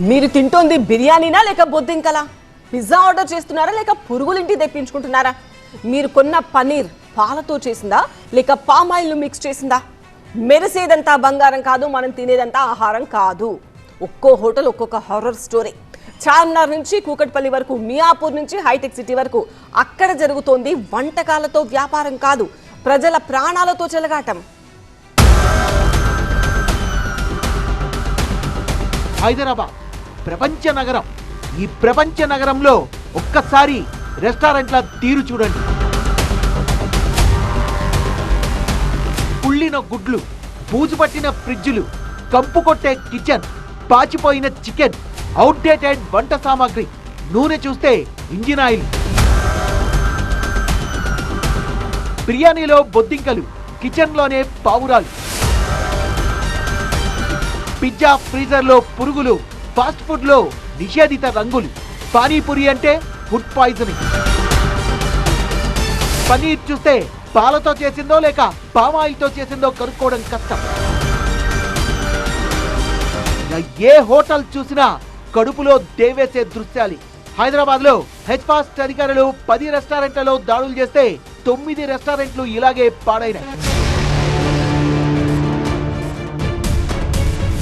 మీరు తింటోంది బిర్యానీనా లేక బొద్దింకలా? Pizza order చేస్తున్నారా లేక పురుగులింటి తెప్పించుకుంటున్నారా? మీరు కొన్న పనీర్ పాలతో చేసిందా లేక పామ్ ఆయిల్ మిక్స్ చేసిందా? మెరిసేదంతా బంగారం కాదు, మనం తినేదంతా ఆహారం కాదు. ఒక్కో హోటల్ ఒక్కొక్క హారర్ స్టోరీ. చార్మినార్ నుంచి కూకట్పల్లి వరకు, మియాపూర్ నుంచి హైటెక్ సిటీ వరకు అక్కడ జరుగుతోంది వంటకాలతో వ్యాపారం కాదు, ప్రజల ప్రాణాలతో చెలగాటం. హైదరాబాద్ ప్రపంచ నగరం. ఈ ప్రపంచ నగరంలో ఒక్కసారి రెస్టారెంట్ల తీరు చూడండి. కుళ్ళిన గుడ్లు, బూజు పట్టిన ఫ్రిడ్జులు, కంపు కొట్టే కిచెన్, పాచిపోయిన చికెన్, అవుట్డేటెడ్ వంట సామాగ్రి, నూనె చూస్తే ఇంజిన్ ఆయిల్. బిర్యానీలో బొద్దింకలు, కిచెన్లోనే పావురాలు. పిజ్జా ఫ్రీజర్లో పురుగులు, ఫాస్ట్ ఫుడ్లో నిషేధిత రంగులు. పానీపూరి అంటే ఫుడ్ పాయిజనింగ్. పనీర్ చూస్తే పాలతో చేసిందో లేక పామాయిల్తో చేసిందో కనుక్కోవడం కష్టం. ఏ హోటల్ చూసినా కడుపులో దేవేసే దృశ్యాలు. హైదరాబాద్ లో హెచ్ ఫాస్ట్ అధికారులు 10 రెస్టారెంట్లలో దాడులు చేస్తే 9 రెస్టారెంట్లు ఇలాగే పాడైనాయి.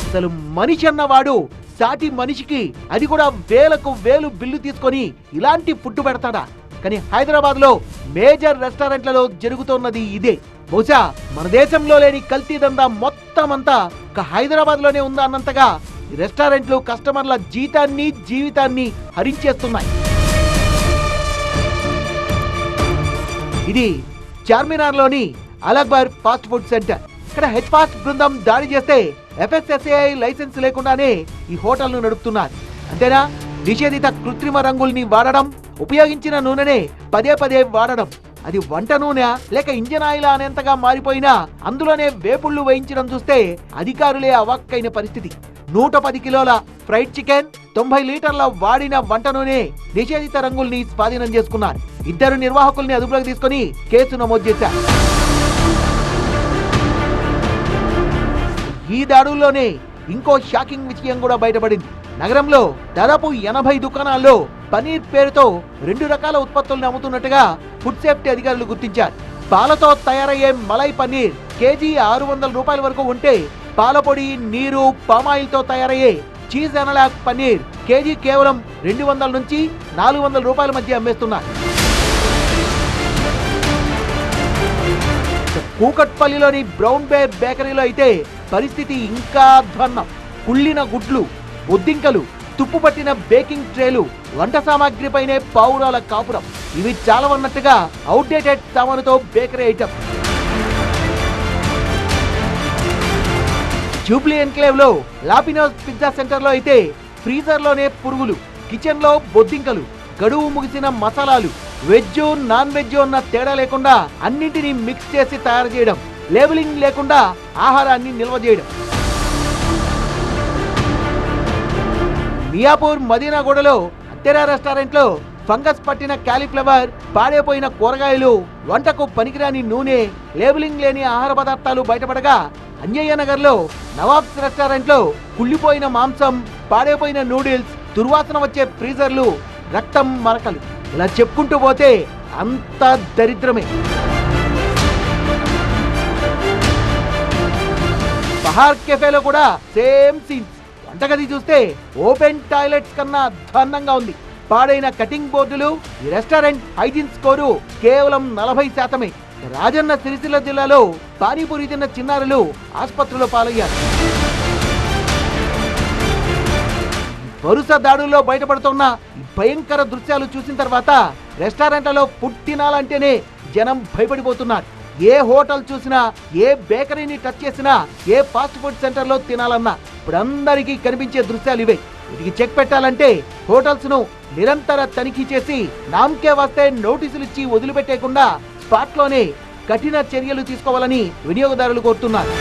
అసలు మనిషి అన్నవాడు సాటి మనిషికి, అది కూడా వేలకు వేలు బిల్లు తీసుకొని ఇలాంటి ఫుడ్ పెడతాడా? కానీ హైదరాబాద్ లో మేజర్ రెస్టారెంట్లలో జరుగుతున్నది ఇదే. బహుశా మన దేశంలో లేని కల్తీ దందా మొత్తం అంతా హైదరాబాద్ లోనే ఉందా అన్నంతగా ఈ రెస్టారెంట్లు కస్టమర్ల జీవితాన్ని హరించేస్తున్నాయి. ఇది చార్మినార్ లోని అల్ అక్బర్ ఫాస్ట్ ఫుడ్ సెంటర్. ఇక్కడ హెచ్ ఫాస్ట్ బృందం దాడి చేస్తే FSSAI లైసెన్స్ లేకుండానే ఈ హోటల్ ను నడుపుతున్నారు. అంతేనా, నిషేధిత కృత్రిమ రంగుల్ని వాడడం, ఉపయోగించిన నూనెనే పదే వాడడం, అది వంట నూనె లేక ఇంజన్ ఆయిల్ అనేంతగా మారిపోయినా అందులోనే వేపుళ్లు వేయించడం చూస్తే అధికారులే అవాక్కైన పరిస్థితి. 110 కిలోల ఫ్రైడ్ చికెన్, 90 లీటర్ల వాడిన వంట నూనె, నిషేధిత రంగుల్ని స్వాధీనం చేసుకున్నారు. 2 నిర్వాహకుల్ని అదుపులోకి తీసుకుని కేసు నమోదు చేశారు. ఈ దాడుల్లోనే ఇంకో షాకింగ్ విషయం కూడా బయటపడింది. నగరంలో దాదాపు 80 దుకాణాల్లో పనీర్ పేరుతో 2 రకాల ఉత్పత్తులను అమ్ముతున్నట్టుగా ఫుడ్ సేఫ్టీ అధికారులు గుర్తించారు. పాలతో తయారయ్యే మలై పనీర్ కేజీ 600 రూపాయల వరకు ఉంటే, పాలపొడి, నీరు, పామాయిల్ తో తయారయ్యే చీజ్ అనలాగ్ పనీర్ కేజీ కేవలం 200 నుంచి 400 రూపాయల మధ్య అమ్మేస్తున్నారు. కూకట్పల్లిలోని బ్రౌన్ బేర్ బేకరీలో అయితే పరిస్థితి ఇంకా అధ్వాన్నం. కుళ్ళిన గుడ్లు, బొద్దింకలు, తుప్పు పట్టిన బేకింగ్ ట్రేలు, వంట సామాగ్రిపైనే పావురాల కాపురం. ఇవి చాలవన్నట్టుగా అవుట్డేటెడ్ సామానుతో బేకరీ ఐటమ్. జూబ్లీ ఎన్క్లేవ్ లో లాపినోస్ పిజ్జా సెంటర్ లో అయితే ఫ్రీజర్ లోనే పురుగులు, కిచెన్ లో బొద్దింకలు, గడువు ముగిసిన మసాలాలు, వెజ్ నాన్ వెజ్ అన్న తేడా లేకుండా అన్నింటినీ మిక్స్ చేసి తయారు చేయడం, లేబులింగ్ లేకుండా ఆహారాన్ని నిల్వ చేయడం. మియాపూర్ మదీనాగూడలో అత్తెరా రెస్టారెంట్ లో ఫంగస్ పట్టిన క్యాలీఫ్లవర్, పాడైపోయిన కూరగాయలు, వంటకు పనికిరాని నూనె, లేబులింగ్ లేని ఆహార పదార్థాలు బయటపడగా, అంజయ్య నగర్ లో నవాబ్స్ రెస్టారెంట్ లో కుళ్ళిపోయిన మాంసం, పాడైపోయిన నూడిల్స్, దుర్వాసన వచ్చే ఫ్రీజర్లు, రక్తం మరకలు, ఇలా చెప్పుకుంటూ పోతే అంత దరిద్రమే. బహార్ కెఫేలో కూడా సేమ్ సీన్స్. వంటగది చూస్తే ఓపెన్ టాయిలెట్స్ కన్నా అధ్వాన్నంగా ఉంది. పాడైన కటింగ్ బోర్డులు. ఈ రెస్టారెంట్ హైజీన్ స్కోరు కేవలం 40%. రాజన్న సిరిసిల్ల జిల్లాలో పానీపూరి తిన్న చిన్నారులు ఆసుపత్రిలో పాలయ్యారు. వరుస దాడుల్లో బయటపడుతున్న భయంకర దృశ్యాలు చూసిన తర్వాత రెస్టారెంట్లలో ఫుడ్ తినాలంటేనే జనం భయపడిపోతున్నారు. ఏ హోటల్ చూసినా, ఏ బేకరీని టచ్ చేసినా, ఏ ఫాస్ట్ ఫుడ్ సెంటర్లో తినాలన్నా ఇప్పుడు అందరికీ కనిపించే దృశ్యాలు ఇవే. వీటికి చెక్ పెట్టాలంటే హోటల్స్ ను నిరంతర తనిఖీ చేసి నామకే వస్తే నోటీసులు ఇచ్చి వదిలిపెట్టేయకుండా స్పాట్ లోనే కఠిన చర్యలు తీసుకోవాలని వినియోగదారులు కోరుతున్నారు.